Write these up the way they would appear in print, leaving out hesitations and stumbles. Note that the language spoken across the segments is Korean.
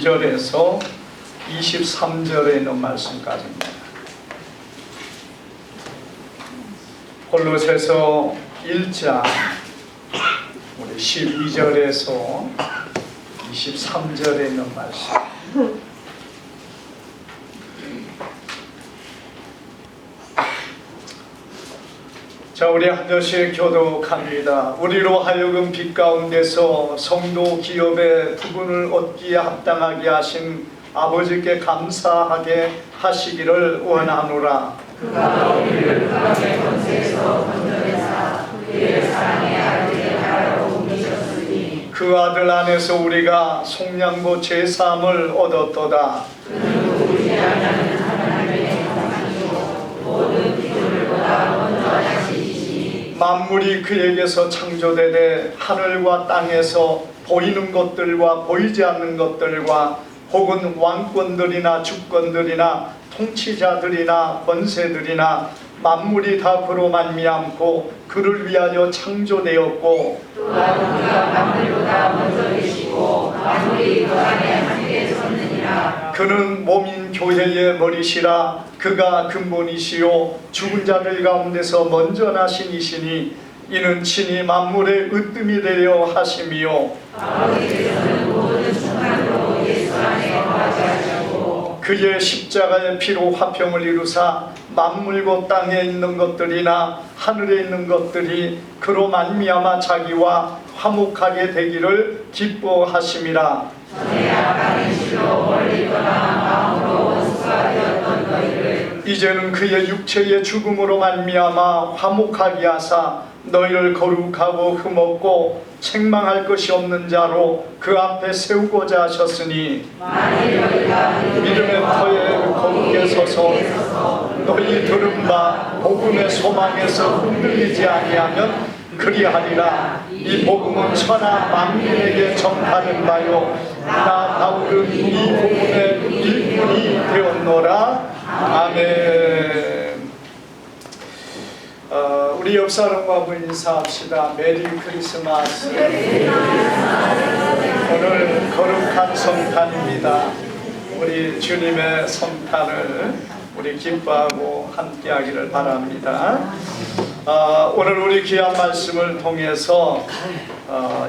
22절에서 23절에 있는 말씀까지입니다. 골로새서 1장 우리 12절에서 23절에 있는 말씀. 자, 우리 한 절씩 교독합니다. 우리로 하여금 빛 가운데서 성도 기업의 부분을 얻기에 합당하게 하신 아버지께 감사하게 하시기를 원하노라. 그가 우리를 흑암의 권세에서 건져내사 그의 사랑의 아들의 나라로 옮기셨으니 그 아들 안에서 우리가 속량고 제사함을 얻었도다. 그는 우리 안에는 하나님의 형상이요 모든 피조물보다 먼저 하시니 만물이 그에게서 창조되되 하늘과 땅에서 보이는 것들과 보이지 않는 것들과 혹은 왕권들이나 주권들이나 통치자들이나 권세들이나 만물이 다 그로 말미암고 그를 위하여 창조되었고 또한 그가 만물보다 먼저 계시고 만물이 그 안에 함께 섰느니라. 그는 몸인 교회의 머리시라. 그가 근본이시요 죽은 자들 가운데서 먼저 나신 이시니 이는 친히 만물의 으뜸이 되려 하심이요 아버지께서는 모든 충만으로 예수 안에 거하게 하시고 그의 십자가의 피로 화평을 이루사 만물과 땅에 있는 것들이나 하늘에 있는 것들이 그로 말미암아 자기와 화목하게 되기를 기뻐하심이라. 전에 악한 실로 멀리 떠나 마음으로 원수가 되었던 너희를 이제는 그의 육체의 죽음으로 말미암아 화목하게 하사 너희를 거룩하고 흠없고 책망할 것이 없는 자로 그 앞에 세우고자 하셨으니 만일 너희가 믿음의 터에 거룩에 서서 너희 들은 바 복음의 소망에서 흔들리지 아니하면 그리하리라. 이 복음은 천하 만민에게 전하는 바요 나 바울은 이 복음의 일꾼이 되었노라. 아멘. 우리 옆 사람과 인사합시다. 메리 크리스마스. 오늘 거룩한 성탄입니다. 우리 주님의 성탄을 우리 기뻐하고 함께하기를 바랍니다. 오늘 우리 귀한 말씀을 통해서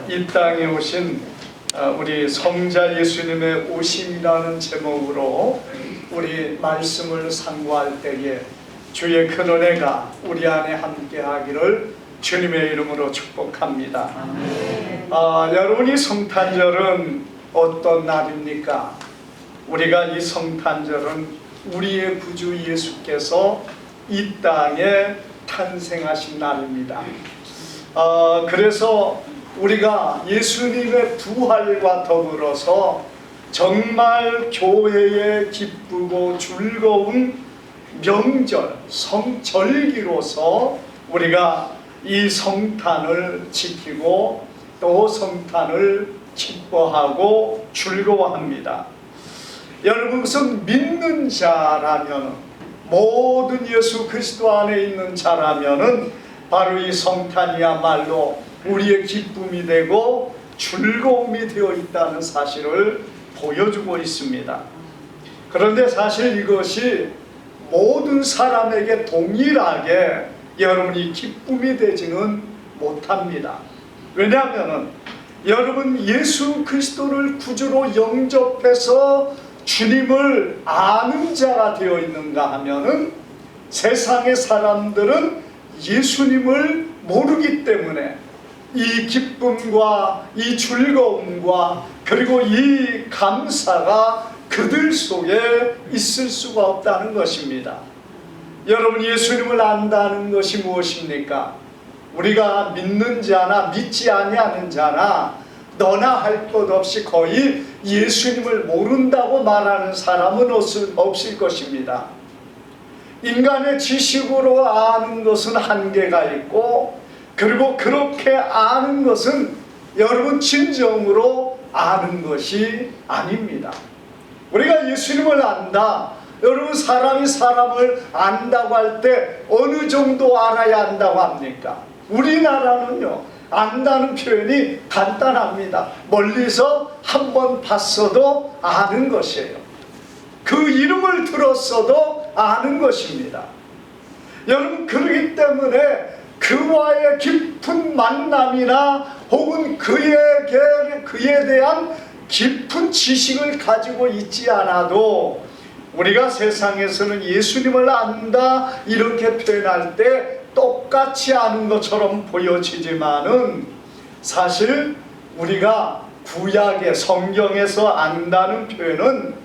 이 땅에 오신 우리 성자 예수님의 오심이라는 제목으로 우리 말씀을 상고할 때에 주의 큰 은혜가 우리 안에 함께하기를 주님의 이름으로 축복합니다. 여러분이 성탄절은 어떤 날입니까? 우리가 이 성탄절은 우리의 구주 예수께서 이 땅에 탄생하신 날입니다. 그래서 우리가 예수님의 부활과 더불어서 정말 교회의 기쁘고 즐거운 명절, 성절기로서 우리가 이 성탄을 지키고 또 성탄을 기뻐하고 즐거워합니다. 여러분, 무슨 믿는 자라면, 모든 예수 그리스도 안에 있는 자라면은 바로 이 성탄이야말로 우리의 기쁨이 되고 즐거움이 되어 있다는 사실을 보여주고 있습니다. 그런데 사실 이것이 모든 사람에게 동일하게 여러분이 기쁨이 되지는 못합니다. 왜냐하면 여러분 예수 그리스도를 구주로 영접해서 주님을 아는 자가 되어 있는가 하면은 세상의 사람들은 예수님을 모르기 때문에 이 기쁨과 이 즐거움과 그리고 이 감사가 그들 속에 있을 수가 없다는 것입니다. 여러분, 예수님을 안다는 것이 무엇입니까? 우리가 믿는 자나 믿지 아니하는 자나 너나 할 것 없이 거의 예수님을 모른다고 말하는 사람은 없을 것입니다. 인간의 지식으로 아는 것은 한계가 있고, 그리고 그렇게 아는 것은 여러분 진정으로 아는 것이 아닙니다. 우리가 예수님을 안다. 여러분, 사람이 사람을 안다고 할 때 어느 정도 알아야 한다고 합니까? 우리나라는요, 안다는 표현이 간단합니다. 멀리서 한번 봤어도 아는 것이에요. 그 이름을 들었어도 아는 것입니다. 여러분, 그렇기 때문에 그와의 깊은 만남이나 혹은 그에 대한 깊은 지식을 가지고 있지 않아도 우리가 세상에서는 예수님을 안다 이렇게 표현할 때 똑같이 아는 것처럼 보여지지만은 사실 우리가 구약의 성경에서 안다는 표현은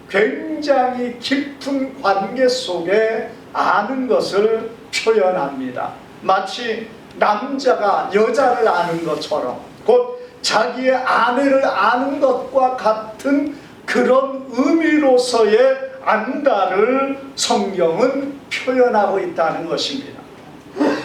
굉장히 깊은 관계 속에 아는 것을 표현합니다. 마치 남자가 여자를 아는 것처럼, 곧 자기의 아내를 아는 것과 같은 그런 의미로서의 안다를 성경은 표현하고 있다는 것입니다.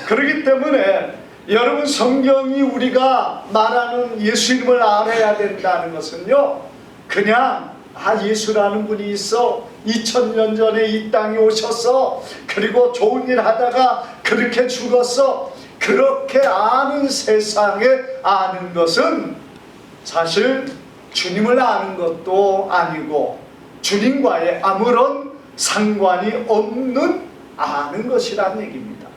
그렇기 때문에 여러분, 성경이 우리가 말하는 예수님을 알아야 된다는 것은요, 그냥 예수라는 분이 있어 2000년 전에 이 땅에 오셔서 그리고 좋은 일 하다가 그렇게 죽었어, 그렇게 아는 세상에 아는 것은 사실 주님을 아는 것도 아니고 주님과의 아무런 상관이 없는 아는 것이라는 얘기입니다.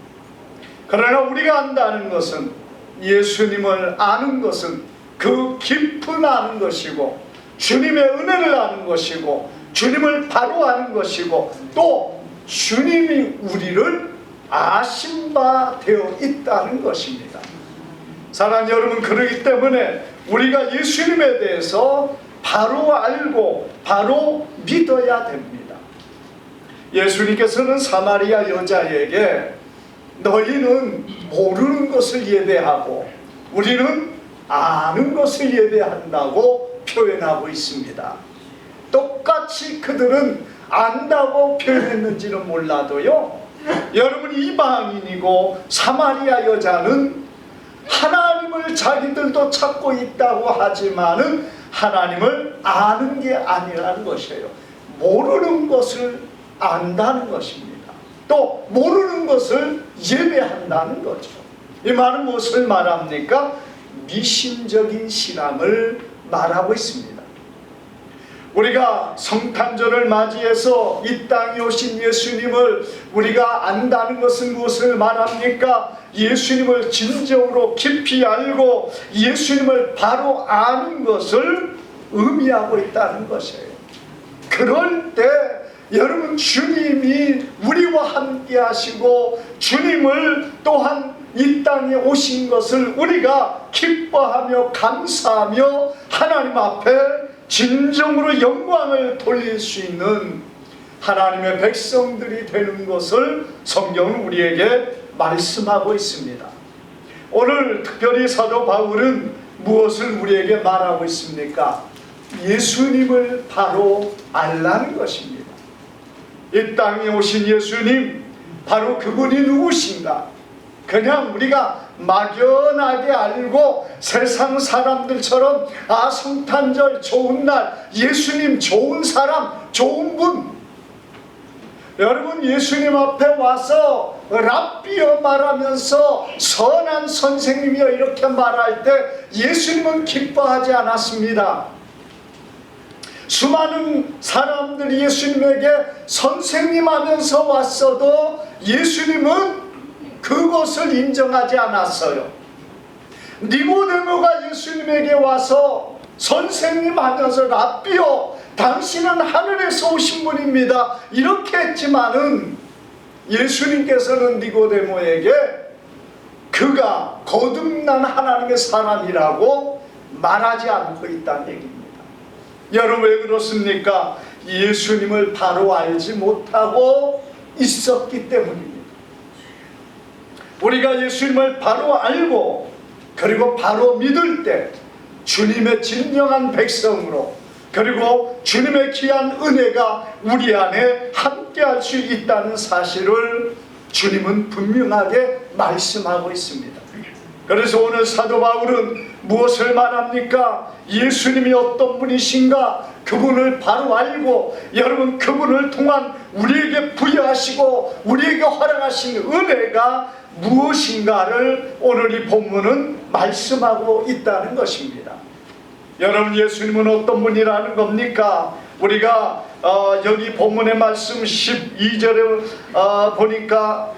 그러나 우리가 안다는 것은, 예수님을 아는 것은 그 깊은 아는 것이고 주님의 은혜를 아는 것이고 주님을 바로 아는 것이고 또 주님이 우리를 아신 바 되어 있다는 것입니다. 사랑하는 여러분, 그렇기 때문에 우리가 예수님에 대해서 바로 알고 바로 믿어야 됩니다. 예수님께서는 사마리아 여자에게 너희는 모르는 것을 예배하고 우리는 아는 것을 예배한다고 표현하고 있습니다. 똑같이 그들은 안다고 표현했는지는 몰라도요, 여러분, 이방인이고 사마리아 여자는 하나님을 자기들도 찾고 있다고 하지만은 하나님을 아는 게 아니라는 것이에요. 모르는 것을 안다는 것입니다. 또 모르는 것을 예배한다는 거죠. 이 말은 무엇을 말합니까? 미심적인 신앙을 말하고 있습니다. 우리가 성탄절을 맞이해서 이 땅에 오신 예수님을 우리가 안다는 것은 무엇을 말합니까? 예수님을 진정으로 깊이 알고 예수님을 바로 아는 것을 의미하고 있다는 것이에요. 그럴 때 여러분, 주님이 우리와 함께 하시고 주님을 또한 이 땅에 오신 것을 우리가 기뻐하며 감사하며 하나님 앞에 진정으로 영광을 돌릴 수 있는 하나님의 백성들이 되는 것을 성경은 우리에게 말씀하고 있습니다. 오늘 특별히 사도 바울은 무엇을 우리에게 말하고 있습니까? 예수님을 바로 알라는 것입니다. 이 땅에 오신 예수님, 바로 그분이 누구신가? 그냥 우리가 막연하게 알고 세상 사람들처럼 성탄절 좋은 날, 예수님 좋은 사람, 좋은 분, 여러분, 예수님 앞에 와서 랍비여 말하면서 선한 선생님이여 이렇게 말할 때 예수님은 기뻐하지 않았습니다. 수많은 사람들이 예수님에게 선생님 하면서 왔어도 예수님은 그것을 인정하지 않았어요. 니고데모가 예수님에게 와서 선생님 하면서 랍비요, 당신은 하늘에서 오신 분입니다 이렇게 했지만은 예수님께서는 니고데모에게 그가 거듭난 하나님의 사람이라고 말하지 않고 있다는 얘기입니다. 여러분, 왜 그렇습니까? 예수님을 바로 알지 못하고 있었기 때문입니다. 우리가 예수님을 바로 알고 그리고 바로 믿을 때 주님의 진정한 백성으로, 그리고 주님의 귀한 은혜가 우리 안에 함께할 수 있다는 사실을 주님은 분명하게 말씀하고 있습니다. 그래서 오늘 사도 바울은 무엇을 말합니까? 예수님이 어떤 분이신가? 그분을 바로 알고 여러분, 그분을 통한 우리에게 부여하시고 우리에게 허락하신 은혜가 무엇인가를 오늘 이 본문은 말씀하고 있다는 것입니다. 여러분, 예수님은 어떤 분이라는 겁니까? 우리가 여기 본문의 말씀 12절에 보니까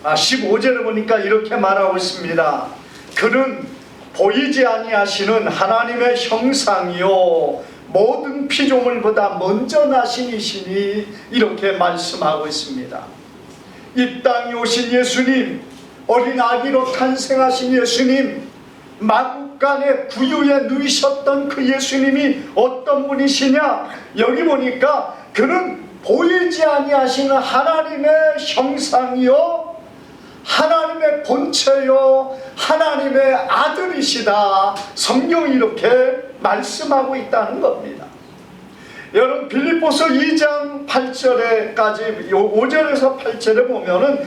15절에 보니까 이렇게 말하고 있습니다. 그는 보이지 아니하시는 하나님의 형상이요 모든 피조물보다 먼저 나신 이시니, 이렇게 말씀하고 있습니다. 이 땅에 오신 예수님, 어린 아기로 탄생하신 예수님, 마국간의 구유에 누이셨던 그 예수님이 어떤 분이시냐? 여기 보니까 그는 보이지 아니하시는 하나님의 형상이요 하나님의 본체요 하나님의 아들이시다. 성경이 이렇게 말씀하고 있다는 겁니다. 여러분, 빌립보서 2장 8절에까지 5절에서 8절에 보면은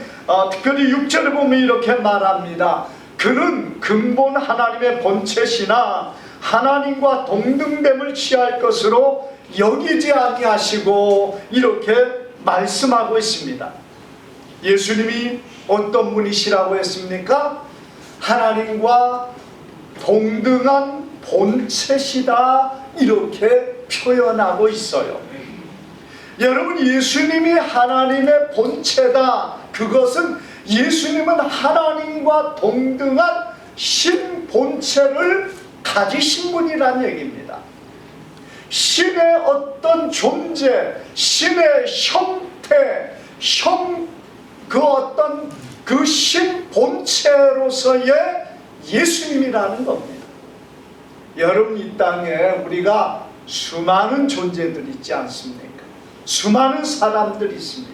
특별히 6절에 보면 이렇게 말합니다. 그는 근본 하나님의 본체시나 하나님과 동등됨을 취할 것으로 여기지 아니하시고, 이렇게 말씀하고 있습니다. 예수님이 어떤 분이시라고 했습니까? 하나님과 동등한 본체시다, 이렇게 표현하고 있어요. 여러분, 예수님이 하나님의 본체다, 그것은 예수님은 하나님과 동등한 신본체를 가지신 분이라는 얘기입니다. 신의 어떤 존재, 신의 형태, 그 신본체로서의 예수님이라는 겁니다. 여러분, 이 땅에 우리가 수많은 존재들이 있지 않습니까? 수많은 사람들이 있습니다.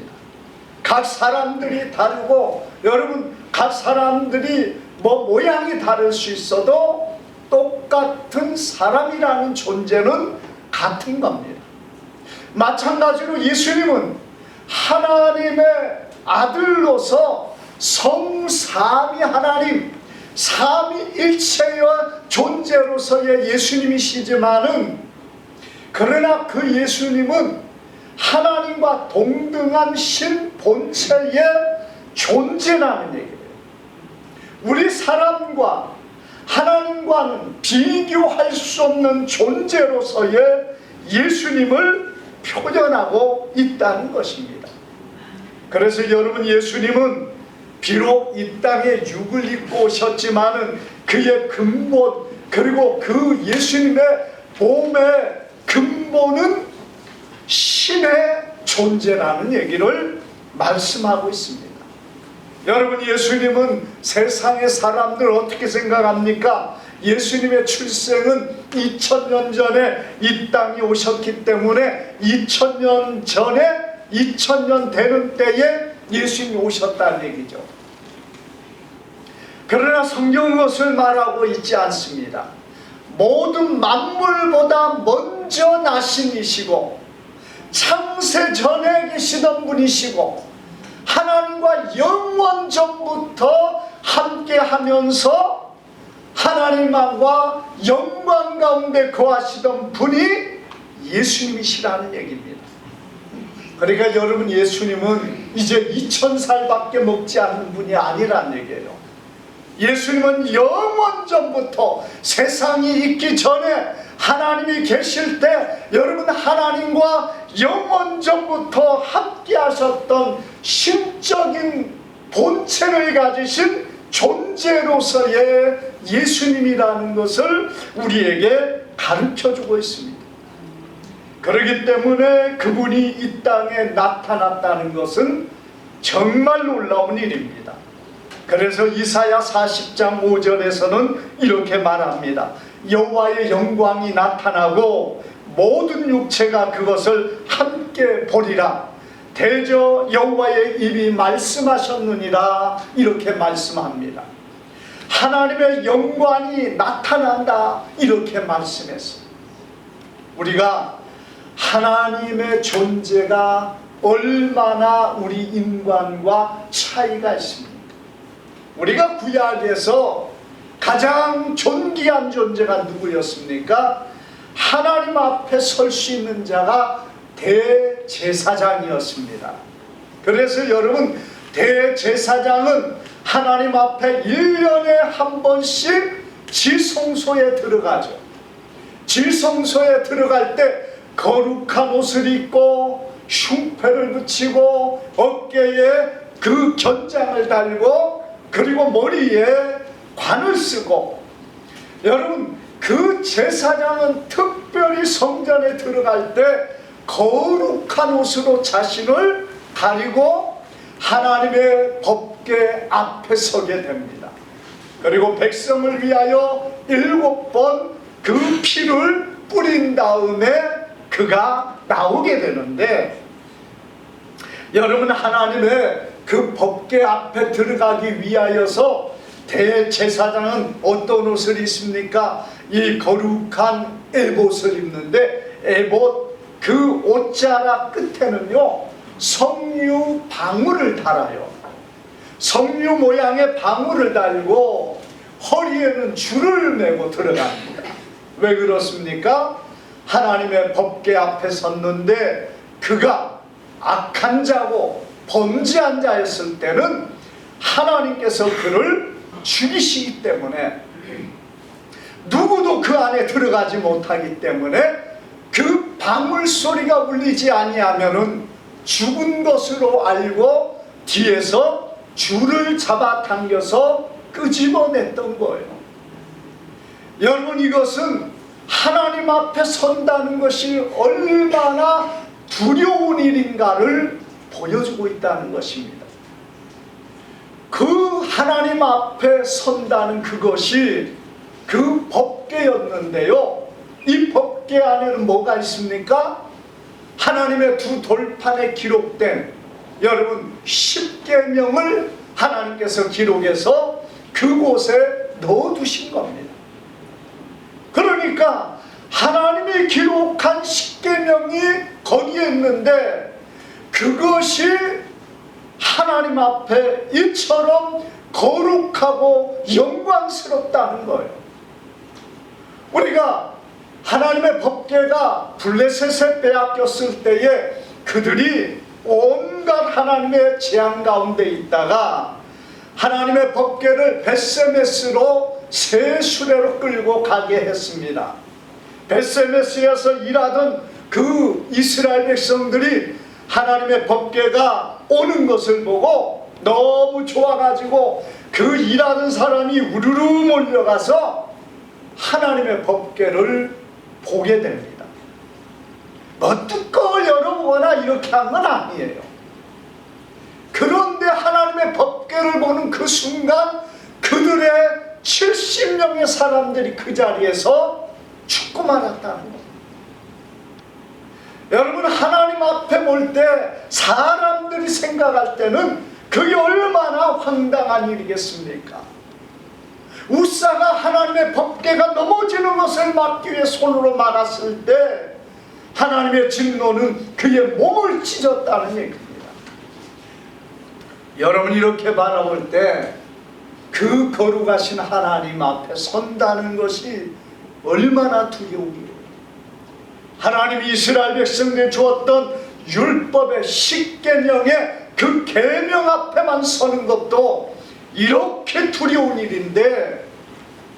각 사람들이 다르고, 여러분, 각 사람들이 모양이 다를 수 있어도 똑같은 사람이라는 존재는 같은 겁니다. 마찬가지로 예수님은 하나님의 아들로서 성삼위 하나님, 삼위일체의 존재로서의 예수님이시지만은, 그러나 그 예수님은 하나님과 동등한 신본체의 존재라는 얘기예요. 우리 사람과 하나님과는 비교할 수 없는 존재로서의 예수님을 표현하고 있다는 것입니다. 그래서 여러분, 예수님은 비록 이 땅에 육을 입고 오셨지만은 그의 근본, 그리고 그 예수님의 몸의 근본은 신의 존재라는 얘기를 말씀하고 있습니다. 여러분, 예수님은 세상의 사람들 어떻게 생각합니까? 예수님의 출생은 2000년 전에 이 땅에 오셨기 때문에 2000년 전에 2000년 되는 때에 예수님이 오셨다는 얘기죠. 그러나 성경은 그것을 말하고 있지 않습니다. 모든 만물보다 먼저 나신 이시고, 창세 전에 계시던 분이시고, 하나님과 영원 전부터 함께 하면서 하나님과 영광 가운데 거하시던 분이 예수님이시라는 얘기입니다. 그러니까 여러분, 예수님은 이제 2000살밖에 먹지 않는 분이 아니라는 얘기예요. 예수님은 영원 전부터, 세상이 있기 전에 하나님이 계실 때, 여러분, 하나님과 영원 전부터 함께 하셨던 신적인 본체를 가지신 존재로서의 예수님이라는 것을 우리에게 가르쳐주고 있습니다. 그렇기 때문에 그분이 이 땅에 나타났다는 것은 정말 놀라운 일입니다. 그래서 이사야 40장 5절에서는 이렇게 말합니다. 여호와의 영광이 나타나고 모든 육체가 그것을 함께 보리라. 대저 여호와의 입이 말씀하셨느니라. 이렇게 말씀합니다. 하나님의 영광이 나타난다, 이렇게 말씀했어요. 우리가 하나님의 존재가 얼마나 우리 인간과 차이가 있습니까? 우리가 구약에서 가장 존귀한 존재가 누구였습니까? 하나님 앞에 설 수 있는 자가 대제사장이었습니다. 그래서 여러분, 대제사장은 하나님 앞에 1년에 한 번씩 지성소에 들어가죠. 지성소에 들어갈 때 거룩한 옷을 입고 흉패를 붙이고 어깨에 그 견장을 달고 그리고 머리에 관을 쓰고, 여러분 그 제사장은 특별히 성전에 들어갈 때 거룩한 옷으로 자신을 가리고 하나님의 법궤 앞에 서게 됩니다. 그리고 백성을 위하여 7번 그 피를 뿌린 다음에 그가 나오게 되는데, 여러분 하나님의 그 법궤 앞에 들어가기 위하여서 대제사장은 어떤 옷을 입습니까? 이 거룩한 에봇을 입는데, 에봇 그 옷자락 끝에는요 석류 방울을 달아요. 석류 모양의 방울을 달고 허리에는 줄을 메고 들어갑니다. 왜 그렇습니까? 하나님의 법궤 앞에 섰는데 그가 악한 자고 범죄한 자였을 때는 하나님께서 그를 죽이시기 때문에 누구도 그 안에 들어가지 못하기 때문에 그 방울 소리가 울리지 아니하면은 죽은 것으로 알고 뒤에서 줄을 잡아당겨서 끄집어냈던 거예요. 여러분 이것은 하나님 앞에 선다는 것이 얼마나 두려운 일인가를 보여주고 있다는 것입니다. 그 하나님 앞에 선다는 그것이 그 법궤였는데요, 이 법궤 안에는 뭐가 있습니까? 하나님의 두 돌판에 기록된 여러분 10계명을 하나님께서 기록해서 그곳에 넣어두신 겁니다. 그러니까 하나님이 기록한 10계명이 거기에 있는데 그것이 하나님 앞에 이처럼 거룩하고 영광스럽다는 거예요. 우리가 하나님의 법궤가 블레셋에 빼앗겼을 때에 그들이 온갖 하나님의 재앙 가운데 있다가 하나님의 법궤를 벳세메스로 새 수레로 끌고 가게 했습니다. 벳세메스에서 일하던 그 이스라엘 백성들이 하나님의 법궤가 오는 것을 보고 너무 좋아가지고 그 일하는 사람이 우르르 몰려가서 하나님의 법궤를 보게 됩니다. 뭐 뚜껑을 열어보거나 이렇게 한 건 아니에요. 그런데 하나님의 법궤를 보는 그 순간 그들의 70명의 사람들이 그 자리에서 죽고 말았다는 겁니다. 여러분 하나님 앞에 볼 때 사람들이 생각할 때는 그게 얼마나 황당한 일이겠습니까? 우사가 하나님의 법궤가 넘어지는 것을 막기 위해 손으로 막았을 때 하나님의 진노는 그의 몸을 찢었다는 얘기입니다. 여러분 이렇게 바라볼 때 그 거룩하신 하나님 앞에 선다는 것이 얼마나 두려운 일이에요. 하나님이 이스라엘 백성들에 주었던 율법의 10계명의 그 계명 앞에만 서는 것도 이렇게 두려운 일인데,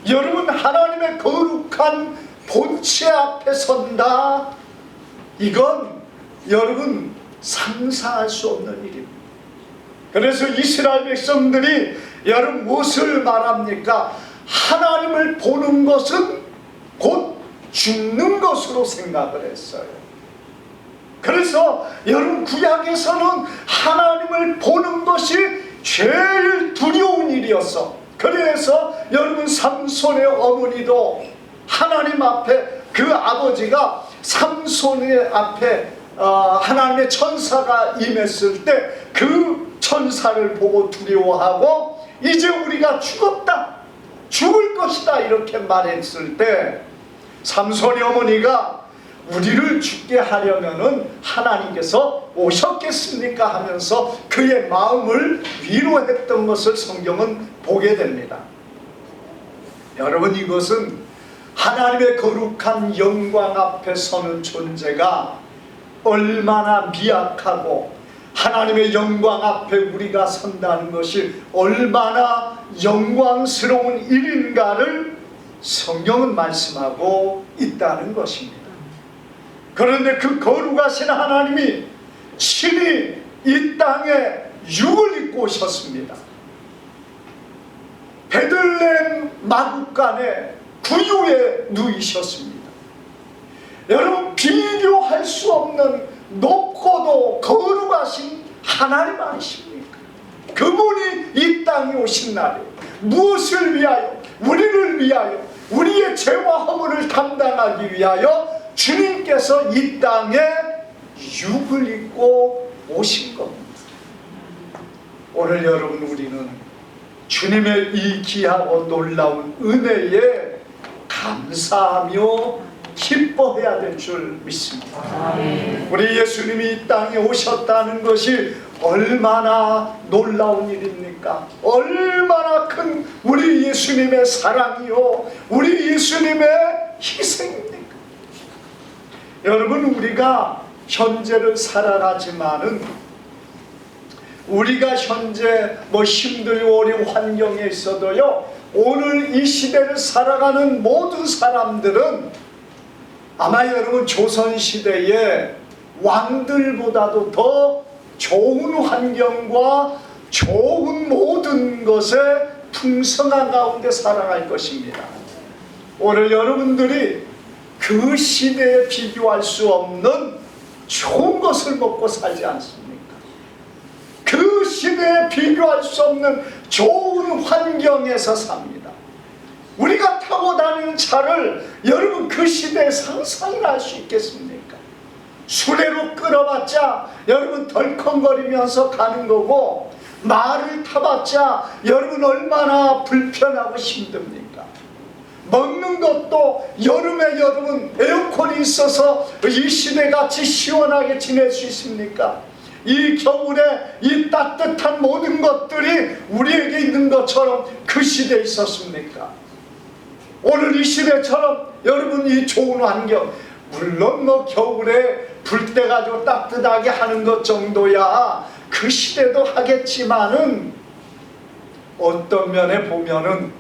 여러분 하나님의 거룩한 본체 앞에 선다, 이건 여러분 상상할 수 없는 일입니다. 그래서 이스라엘 백성들이 여러분 무엇을 말합니까? 하나님을 보는 것은 곧 죽는 것으로 생각을 했어요. 그래서 여러분 구약에서는 하나님을 보는 것이 제일 두려운 일이었어. 그래서 여러분 삼손의 어머니도 하나님 앞에 그 아버지가 삼손의 앞에 하나님의 천사가 임했을 때 그 천사를 보고 두려워하고 이제 우리가 죽었다, 죽을 것이다 이렇게 말했을 때 삼손의 어머니가 우리를 죽게 하려면은 하나님께서 오셨겠습니까 하면서 그의 마음을 위로했던 것을 성경은 보게 됩니다. 여러분 이것은 하나님의 거룩한 영광 앞에 서는 존재가 얼마나 미약하고 하나님의 영광 앞에 우리가 선다는 것이 얼마나 영광스러운 일인가를 성경은 말씀하고 있다는 것입니다. 그런데 그 거룩하신 하나님이 친히 이 땅에 육을 입고 오셨습니다. 베들레헴 마구간에 구유에 누이셨습니다. 여러분, 비교할 수 없는 높고도 거룩하신 하나님 아니십니까? 그분이 이 땅에 오신 날에 무엇을 위하여? 우리를 위하여, 우리의 죄와 허물을 담당하기 위하여 주님께서 이 땅에 육을 입고 오신 겁니다. 오늘 여러분, 우리는 주님의 이 귀하고 놀라운 은혜에 감사하며 기뻐해야 될 줄 믿습니다. 우리 예수님이 이 땅에 오셨다는 것이 얼마나 놀라운 일입니까? 얼마나 큰 우리 예수님의 사랑이요, 우리 예수님의 희생입니까? 여러분, 우리가 현재를 살아가지만은, 우리가 현재 힘들고 어려운 환경에 있어도요, 오늘 이 시대를 살아가는 모든 사람들은 아마 여러분 조선시대의 왕들보다도 더 좋은 환경과 좋은 모든 것에 풍성한 가운데 살아갈 것입니다. 오늘 여러분들이 그 시대에 비교할 수 없는 좋은 것을 먹고 살지 않습니까? 그 시대에 비교할 수 없는 좋은 환경에서 삽니다. 우리가 타고 다니는 차를 여러분 그 시대에 상상을 할 수 있겠습니까? 수레로 끌어봤자 여러분 덜컹거리면서 가는 거고, 말을 타봤자 여러분 얼마나 불편하고 힘듭니까? 먹는 것도 여름에 여러분 에어컨이 있어서 이 시대같이 시원하게 지낼 수 있습니까? 이 겨울에 이 따뜻한 모든 것들이 우리에게 있는 것처럼 그 시대에 있었습니까? 오늘 이 시대처럼 여러분 이 좋은 환경, 물론 겨울에 불 때 가지고 따뜻하게 하는 것 정도야 그 시대도 하겠지만은, 어떤 면에 보면은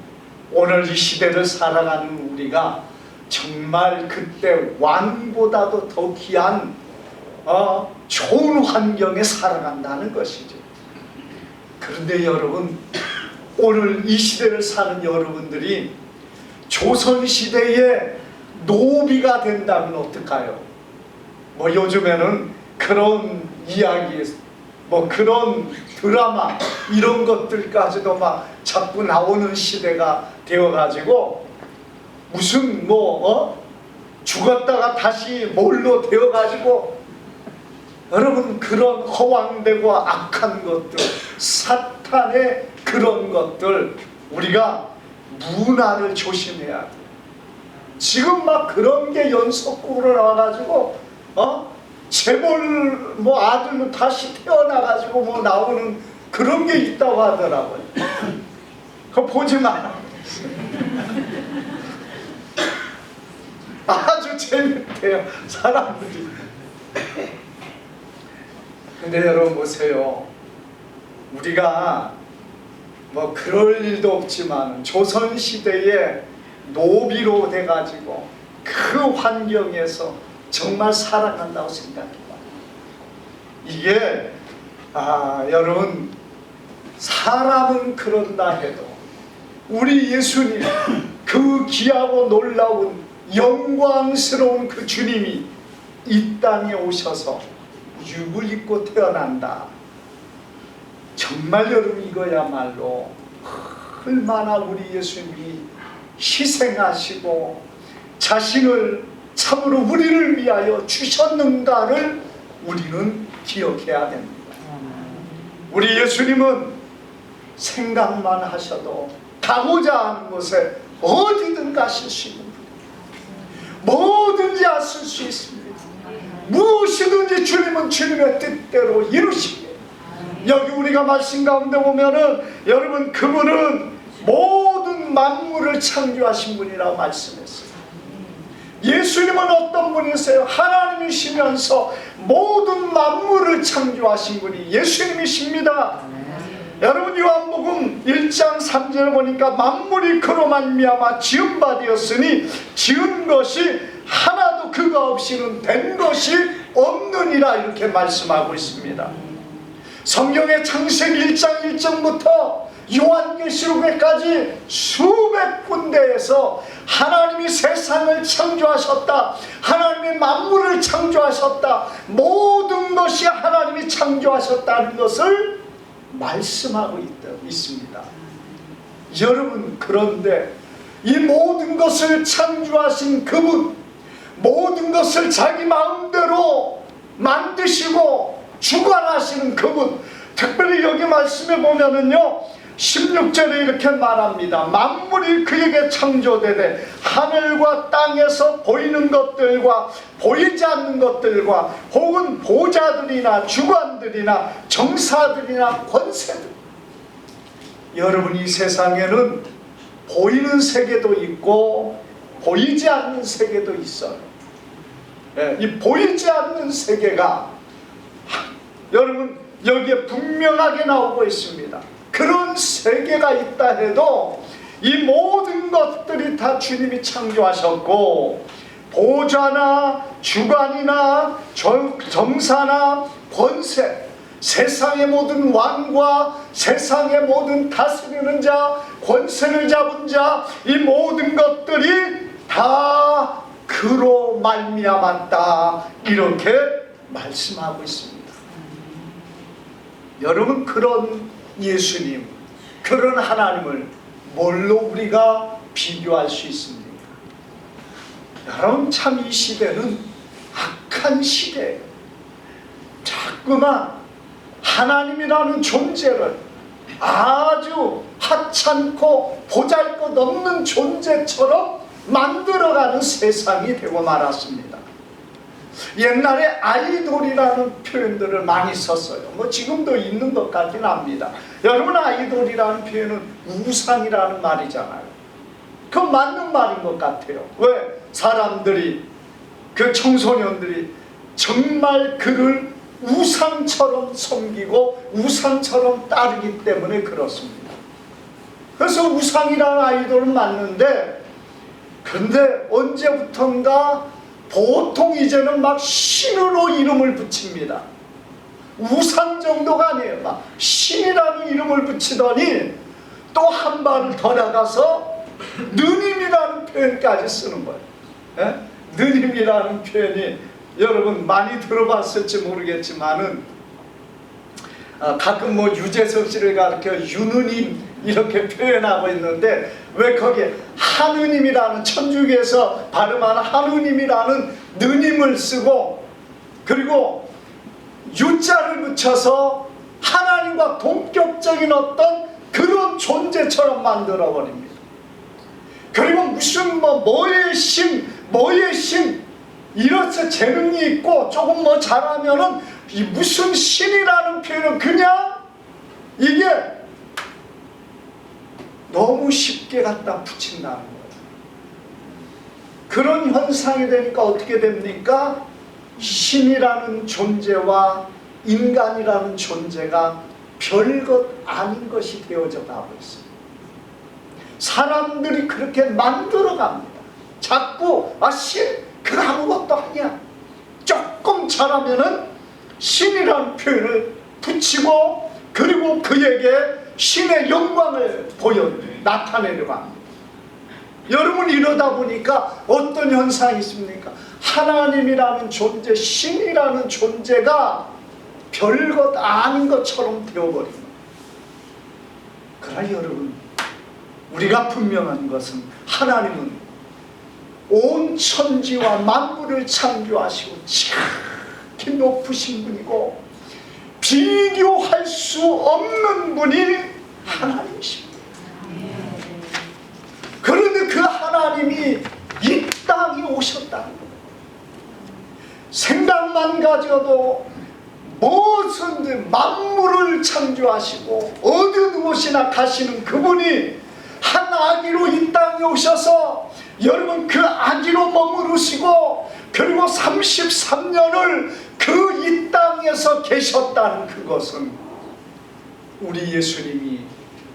오늘 이 시대를 살아가는 우리가 정말 그때 왕보다도 더 귀한 좋은 환경에 살아간다는 것이죠. 그런데 여러분, 오늘 이 시대를 사는 여러분들이 조선시대의 노비가 된다면 어떡해요? 요즘에는 그런 이야기, 그런 드라마 이런 것들까지도 막 자꾸 나오는 시대가 되어가지고, 무슨 죽었다가 다시 뭘로 되어가지고, 여러분 그런 허황되고 악한 것들, 사탄의 그런 것들, 우리가 문화를 조심해야 돼. 지금 막 그런 게 연속으로 나와가지고 재벌 아들로 다시 태어나가지고 나오는 그런 게 있다고 하더라고요. 그거 보지 마라. 아주 재밌대요, 사람들이. 근데 여러분 보세요. 우리가 그럴 일도 없지만 조선시대에 노비로 돼가지고 그 환경에서 정말 살아간다고 생각해봐요. 이게 여러분, 사람은 그런다 해도 우리 예수님, 그 귀하고 놀라운 영광스러운 그 주님이 이 땅에 오셔서 육을 입고 태어난다. 정말 여러분, 이거야말로 얼마나 우리 예수님이 희생하시고 자신을 참으로 우리를 위하여 주셨는가를 우리는 기억해야 됩니다. 우리 예수님은 생각만 하셔도 가고자 하는 곳에 어디든 가실 수 있는 분입니다. 뭐든지 하실 수 있습니다. 무엇이든지 주님은 주님의 뜻대로 이루십니다. 여기 우리가 말씀 가운데 보면은 여러분, 그분은 모든 만물을 창조하신 분이라고 말씀했어요. 예수님은 어떤 분이세요? 하나님이시면서 모든 만물을 창조하신 분이 예수님이십니다. 여러분, 요한복음 1장 3절을 보니까 만물이 그로 말미암아 지은 바 되었으니 지은 것이 하나도 그가 없이는 된 것이 없느니라, 이렇게 말씀하고 있습니다. 성경의 창세기 1장 1절부터 요한계시록에까지 수백 군데에서 하나님이 세상을 창조하셨다, 하나님이 만물을 창조하셨다, 모든 것이 하나님이 창조하셨다는 것을 말씀하고 있습니다. 여러분, 그런데 이 모든 것을 창조하신 그분, 모든 것을 자기 마음대로 만드시고 주관하시는 그분, 특별히 여기 말씀에 보면은요 16절에 이렇게 말합니다. 만물이 그에게 창조되되 하늘과 땅에서 보이는 것들과 보이지 않는 것들과 혹은 보좌들이나 주관들이나 정사들이나 권세들. 여러분, 이 세상에는 보이는 세계도 있고 보이지 않는 세계도 있어요. 이 보이지 않는 세계가 여러분 여기에 분명하게 나오고 있습니다. 그런 세계가 있다 해도 이 모든 것들이 다 주님이 창조하셨고, 보좌나 주관이나 정사나 권세, 세상의 모든 왕과 세상의 모든 다스리는 자, 권세를 잡은 자, 이 모든 것들이 다 그로 말미암았다, 이렇게 말씀하고 있습니다. 여러분, 그런 예수님, 그런 하나님을 뭘로 우리가 비교할 수 있습니까? 여러분, 참 이 시대는 악한 시대예요. 자꾸만 하나님이라는 존재를 아주 하찮고 보잘것없는 존재처럼 만들어가는 세상이 되고 말았습니다. 옛날에 아이돌이라는 표현들을 많이 썼어요. 뭐 지금도 있는 것 같긴 합니다. 여러분, 아이돌이라는 표현은 우상이라는 말이잖아요. 그건 맞는 말인 것 같아요. 왜? 사람들이, 그 청소년들이 정말 그를 우상처럼 섬기고 우상처럼 따르기 때문에 그렇습니다. 그래서 우상이라는 아이돌은 맞는데, 근데 언제부턴가 보통 이제는 막 신으로 이름을 붙입니다. 우상 정도가 아니에요. 막 신이라는 이름을 붙이더니 또 한 발을 더 나가서 느님이라는 표현까지 쓰는 거예요. 예? 느님이라는 표현이 여러분 많이 들어봤을지 모르겠지만은 가끔 뭐 유재석 씨를 가르쳐 유느님 이렇게 표현하고 있는데, 왜 거기에 하느님이라는, 천주교에서 발음하는 하느님이라는 느님을 쓰고, 그리고 유자를 붙여서 하나님과 동격적인 어떤 그런 존재처럼 만들어 버립니다. 그리고 무슨 뭐의 신 이렇게 재능이 있고 조금 뭐 잘하면은 이 무슨 신이라는 표현은 그냥 이게 너무 쉽게 갖다 붙인다는 거예요. 그런 현상이 되니까 어떻게 됩니까? 신이라는 존재와 인간이라는 존재가 별것 아닌 것이 되어져 가고 있습니다. 사람들이 그렇게 만들어 갑니다. 자꾸 신? 그거 아무것도 아니야. 조금 잘하면은 신이라는 표현을 붙이고, 그리고 그에게 신의 영광을 나타내려고 합니다. 여러분, 이러다 보니까 어떤 현상이 있습니까? 하나님이라는 존재, 신이라는 존재가 별것 아닌 것처럼 되어버린 거예요. 그러나 여러분, 우리가 분명한 것은 하나님은 온 천지와 만물을 창조하시고 지극히 높으신 분이고 비교할 수 없는 분이 하나님이십니다. 그런데 그 하나님이 이 땅에 오셨다는 거예요. 생각만 가져도 무슨 만물을 창조하시고 어느 곳이나 가시는 그분이 한 아기로 이 땅에 오셔서 여러분 그 아기로 머무르시고 그리고 33년을 그 이 땅에서 계셨다는 그것은 우리 예수님이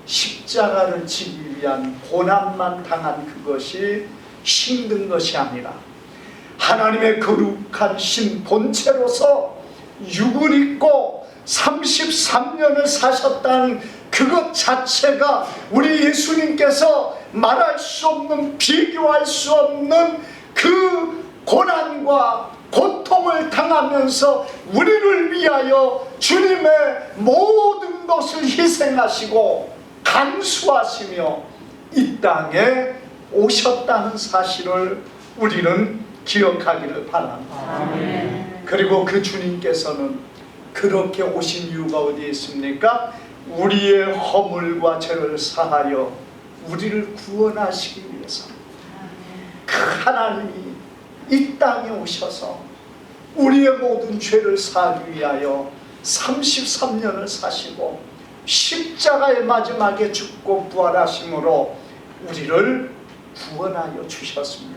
십자가를 지기 위한 고난만 당한 그것이 힘든 것이 아니라 하나님의 거룩한 신 본체로서 육을 입고 33년을 사셨다는 그것 자체가 우리 예수님께서 말할 수 없는, 비교할 수 없는 그 고난과 고통을 당하면서 우리를 위하여 주님의 모든 것을 희생하시고 감수하시며 이 땅에 오셨다는 사실을 우리는 기억하기를 바랍니다. 아멘. 그리고 그 주님께서는 그렇게 오신 이유가 어디에 있습니까? 우리의 허물과 죄를 사하여 우리를 구원하시기 위해서 그 하나님이 이 땅에 오셔서 우리의 모든 죄를 사하기 위하여 33년을 사시고 십자가의 마지막에 죽고 부활하심으로 우리를 구원하여 주셨습니다.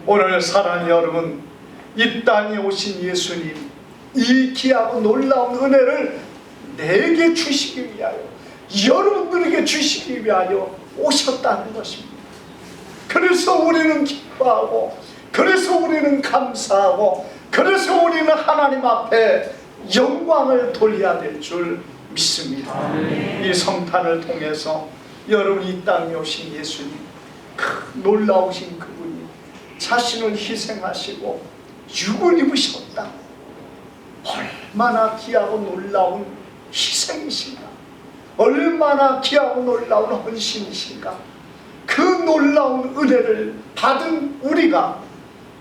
오늘 사랑하는 여러분, 이 땅에 오신 예수님, 이 귀하고 놀라운 은혜를 내게 주시기 위하여, 여러분들에게 주시기 위하여 오셨다는 것입니다. 그래서 우리는 기뻐하고, 그래서 우리는 감사하고, 그래서 우리는 하나님 앞에 영광을 돌려야 될 줄 믿습니다. 아멘. 이 성탄을 통해서 여러분 이 땅에 오신 예수님, 그 놀라우신 그분이 자신을 희생하시고 육을 입으셨다. 얼마나 귀하고 놀라운 희생이신가, 얼마나 귀하고 놀라운 헌신이신가. 그 놀라운 은혜를 받은 우리가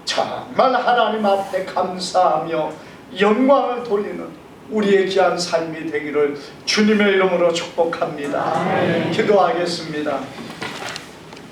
정말 하나님 앞에 감사하며 영광을 돌리는 우리의 귀한 삶이 되기를 주님의 이름으로 축복합니다. 기도하겠습니다.